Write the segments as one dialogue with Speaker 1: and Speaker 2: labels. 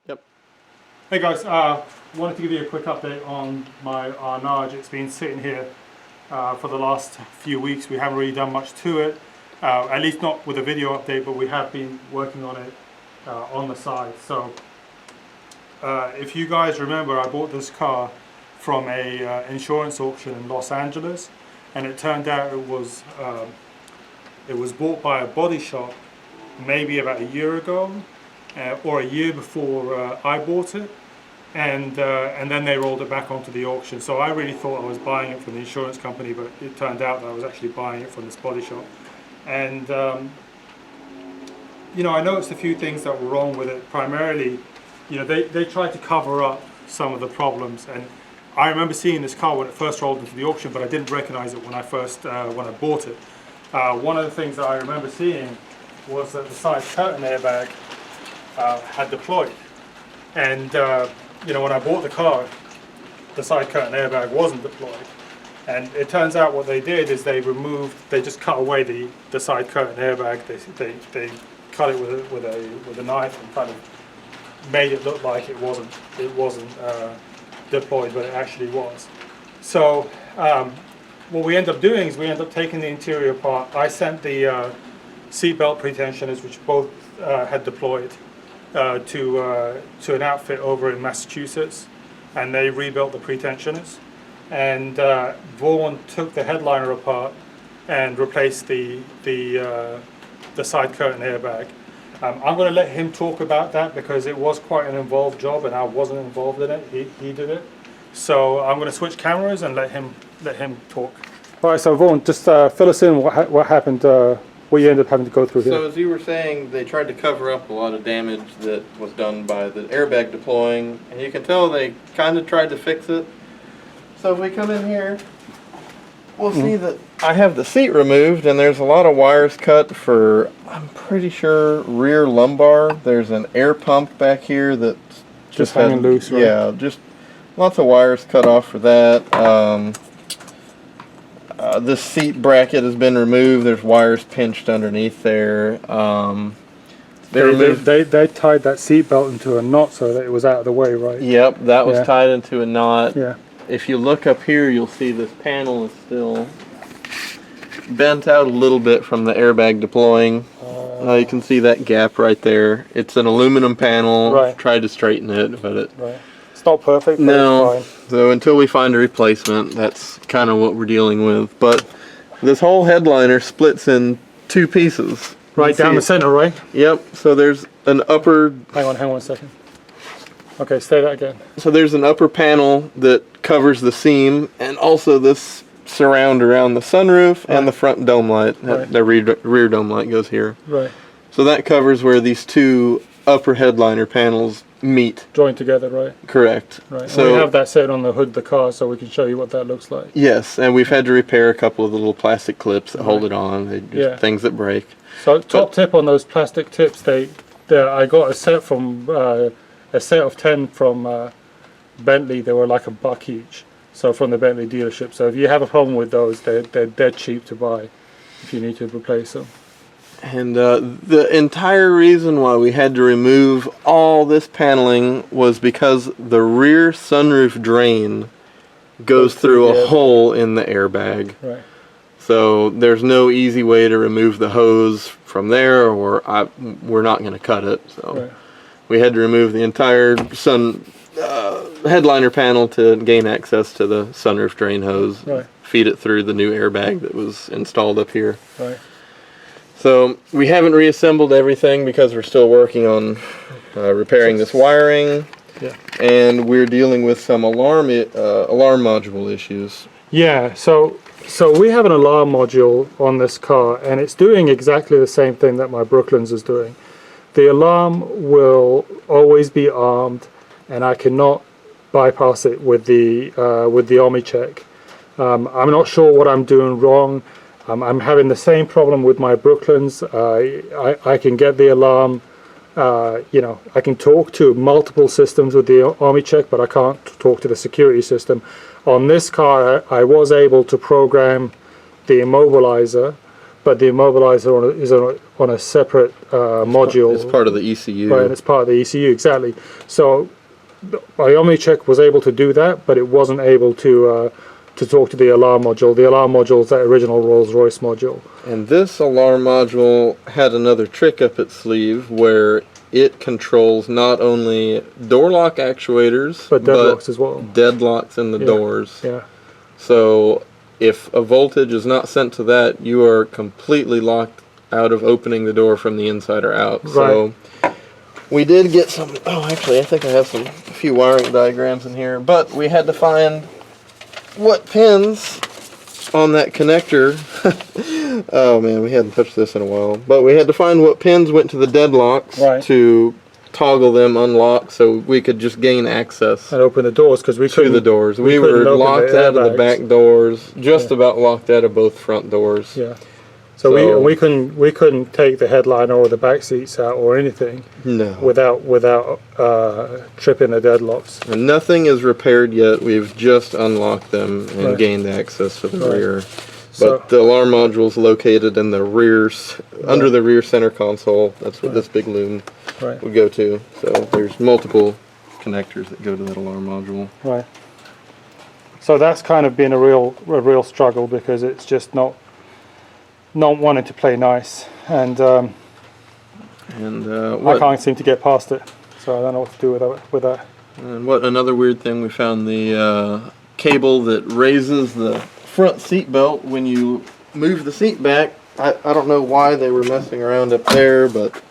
Speaker 1: Yep.
Speaker 2: Hey guys, wanted to give you a quick update on my Arnage. It's been sitting here for the last few weeks. We haven't really done much to it, at least not with a video update, but we have been working on it on the side. So if you guys remember, I bought this car from a insurance auction in Los Angeles, and it turned out it was bought by a body shop maybe about a year ago, or a year before I bought it, and then they rolled it back onto the auction. So I really thought I was buying it from the insurance company, but it turned out that I was actually buying it from this body shop. And you know, I noticed a few things that were wrong with it. Primarily, you know, they tried to cover up some of the problems, and I remember seeing this car when it first rolled into the auction, but I didn't recognize it when I bought it. One of the things that I remember seeing was that the side curtain airbag had deployed, and you know, when I bought the car, the side curtain airbag wasn't deployed, and it turns out what they did is they just cut away the side curtain airbag. They cut it with a knife and kind of made it look like it wasn't deployed, but it actually was. So what we end up doing is we end up taking the interior apart. I sent the seatbelt pretensioners, which both had deployed, to an outfit over in Massachusetts, and they rebuilt the pretensioners. And Vaughan took the headliner apart and replaced the side curtain airbag. I'm going to let him talk about that because it was quite an involved job, and I wasn't involved in it. He did it. So I'm going to switch cameras and let him talk. All right. So Vaughan, just fill us in what happened. What you ended up having to go through here.
Speaker 1: So as you were saying, they tried to cover up a lot of damage that was done by the airbag deploying, and you can tell they kind of tried to fix it. So if we come in here, we'll see that I have the seat removed, and there's a lot of wires cut for, I'm pretty sure, rear lumbar. There's an air pump back here that's
Speaker 2: just hanging loose, right?
Speaker 1: Yeah, just lots of wires cut off for that. This seat bracket has been removed. There's wires pinched underneath there.
Speaker 2: They tied that seat belt into a knot so that it was out of the way, right?
Speaker 1: Yep, that was tied into a knot.
Speaker 2: Yeah.
Speaker 1: If you look up here, you'll see this panel is still bent out a little bit from the airbag deploying. You can see that gap right there. It's an aluminum panel.
Speaker 2: Right.
Speaker 1: Tried to straighten it, but
Speaker 2: It's not perfect, but
Speaker 1: no.
Speaker 2: it's fine.
Speaker 1: So until we find a replacement, that's kind of what we're dealing with. But this whole headliner splits in two pieces.
Speaker 2: Right down the center, right?
Speaker 1: Yep. So there's an upper...
Speaker 2: Hang on 1 second. Okay, say that again.
Speaker 1: So there's an upper panel that covers the seam, and also this surround around the sunroof and the front dome light. The rear dome light goes here.
Speaker 2: Right.
Speaker 1: So that covers where these two upper headliner panels meet.
Speaker 2: Joined together, right?
Speaker 1: Correct.
Speaker 2: Right.
Speaker 1: So
Speaker 2: and we have that set on the hood of the car so we can show you what that looks like.
Speaker 1: Yes, and we've had to repair a couple of the little plastic clips that hold it on. They're just things that break.
Speaker 2: So top tip on those plastic tips, I got a set from a set of 10 from Bentley. They were like $1 each. So from the Bentley dealership. So if you have a problem with those, they're dead cheap to buy if you need to replace them.
Speaker 1: And the entire reason why we had to remove all this paneling was because the rear sunroof drain goes through a hole in the airbag.
Speaker 2: Right.
Speaker 1: So there's no easy way to remove the hose from there, or we're not going to cut it. So we had to remove the entire headliner panel to gain access to the sunroof drain hose.
Speaker 2: Right.
Speaker 1: Feed it through the new airbag that was installed up here.
Speaker 2: Right.
Speaker 1: So we haven't reassembled everything because we're still working on repairing this wiring, and we're dealing with some alarm module issues.
Speaker 2: Yeah, so we have an alarm module on this car, and it's doing exactly the same thing that my Brooklands is doing. The alarm will always be armed, and I cannot bypass it with the OmniCheck. I'm not sure what I'm doing wrong. I'm having the same problem with my Brooklands. I can get the alarm, you know, I can talk to multiple systems with the OmniCheck, but I can't talk to the security system. On this car, I was able to program the immobilizer, but the immobilizer is on on a separate module.
Speaker 1: It's part of the ECU.
Speaker 2: Right, it's part of the ECU, exactly. So iOmnicheck was able to do that, but it wasn't able to talk to the alarm module. The alarm module is that original Rolls-Royce module.
Speaker 1: And this alarm module had another trick up its sleeve where it controls not only door lock actuators,
Speaker 2: But deadlocks as well.
Speaker 1: Deadlocks in the doors.
Speaker 2: Yeah.
Speaker 1: So if a voltage is not sent to that, you are completely locked out of opening the door from the inside or out.
Speaker 2: Right.
Speaker 1: So we did get some, oh actually I think I have a few wiring diagrams in here, but we had to find what pins on that connector. Oh man, we hadn't touched this in a while, but we had to find what pins went to the deadlocks to toggle them, unlock, so we could just gain access
Speaker 2: And open the doors, because we couldn't.
Speaker 1: to the doors. We
Speaker 2: couldn't
Speaker 1: were
Speaker 2: open
Speaker 1: locked
Speaker 2: the
Speaker 1: out of the
Speaker 2: airbags.
Speaker 1: back doors, just about locked out of both front doors.
Speaker 2: Yeah. So we couldn't take the headliner or the back seats out or anything
Speaker 1: No.
Speaker 2: without tripping the deadlocks.
Speaker 1: And nothing is repaired yet. We've just unlocked them and
Speaker 2: Right.
Speaker 1: gained access to the rear. But
Speaker 2: So-
Speaker 1: the alarm module is located in the rear, under the rear center console. That's what this big loom
Speaker 2: Right.
Speaker 1: would go to. So there's multiple connectors that go to that alarm module.
Speaker 2: Right. So that's kind of been a real struggle, because it's just not wanting to play nice, and I can't seem to get past it. So I don't know what to do with that.
Speaker 1: And what another weird thing, we found the cable that raises the front seat belt when you move the seat back. I don't know why they were messing around up there, but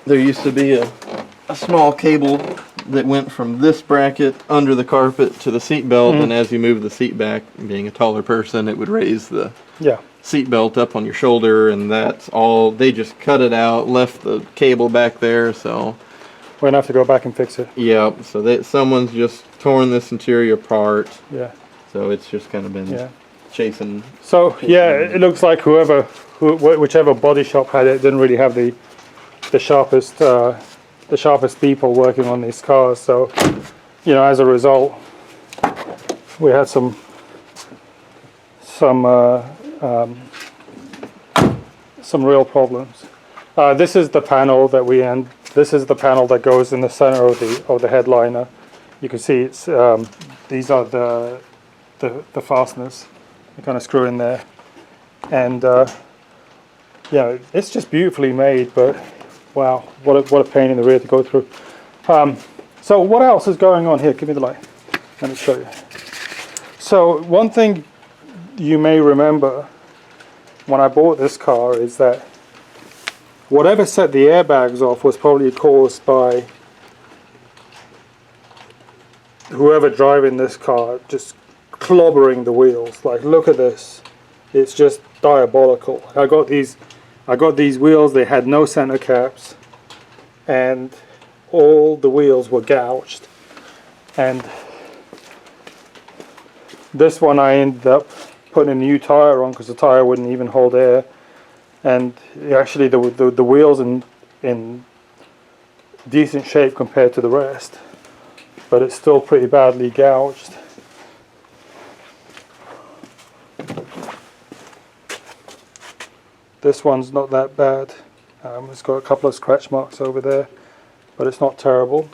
Speaker 1: there used to be a small cable that went from this bracket under the carpet to the seat belt, and as you move the seat back, being a taller person, it would raise the seat belt up on your shoulder, and that's all. They just cut it out, left the cable back there, so
Speaker 2: we're gonna have to go back and fix it.
Speaker 1: yeah, so someone's just torn this interior apart.
Speaker 2: Yeah.
Speaker 1: So it's just kind of been chasing.
Speaker 2: So yeah, it looks like whichever body shop had it didn't really have the sharpest people working on these cars. So as a result, we had some real problems. This is the panel that This is the panel that goes in the center of the headliner. You can see it's these are the fasteners. You kind of screw in there, and it's just beautifully made. But wow, what a pain in the rear to go through. So what else is going on here? Give me the light. Let me show you. So one thing you may remember when I bought this car is that whatever set the airbags off was probably caused by whoever driving this car just clobbering the wheels. Like, look at this, it's just diabolical. I got these wheels, they had no center caps, and all the wheels were gouged. And this one I ended up putting a new tire on because the tire wouldn't even hold air, and actually the wheels in decent shape compared to the rest, but it's still pretty badly gouged. This one's not that bad. It's got a couple of scratch marks over there, but it's not terrible.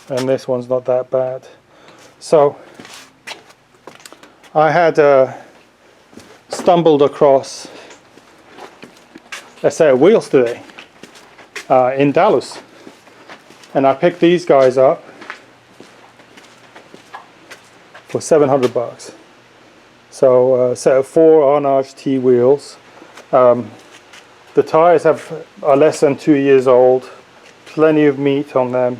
Speaker 2: And this one's not that bad. So I had stumbled across a set of wheels today in Dallas, and I picked these guys up for $700. So a set of 4 Arnage T wheels. The tires are less than 2 years old, plenty of meat on them.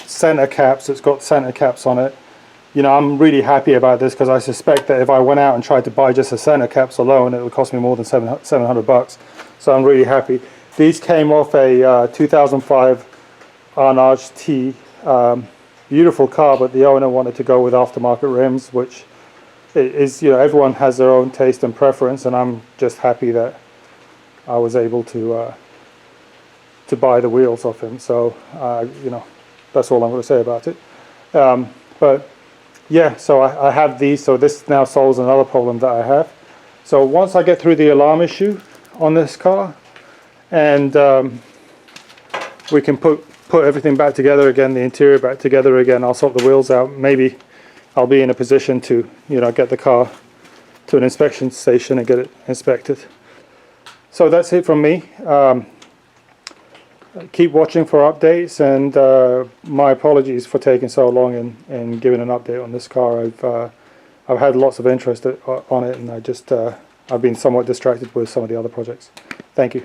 Speaker 2: Center caps, it's got center caps on it. You know, I'm really happy about this because I suspect that if I went out and tried to buy just the center caps alone, it would cost me more than $700. So I'm really happy. These came off a 2005 Arnage T. Beautiful car, but the owner wanted to go with aftermarket rims, which is, you know, everyone has their own taste and preference, and I'm just happy that I was able to buy the wheels off him. So you know, that's all I'm going to say about it. But yeah, so I have these, so this now solves another problem that I have. So once I get through the alarm issue on this car, and we can put everything back together again, the interior back together again, I'll sort the wheels out, maybe I'll be in a position to, you know, get the car to an inspection station and get it inspected. So that's it from me. Keep watching for updates, and my apologies for taking so long in giving an update on this car. I've had lots of interest on it, and I've been somewhat distracted with some of the other projects. Thank you.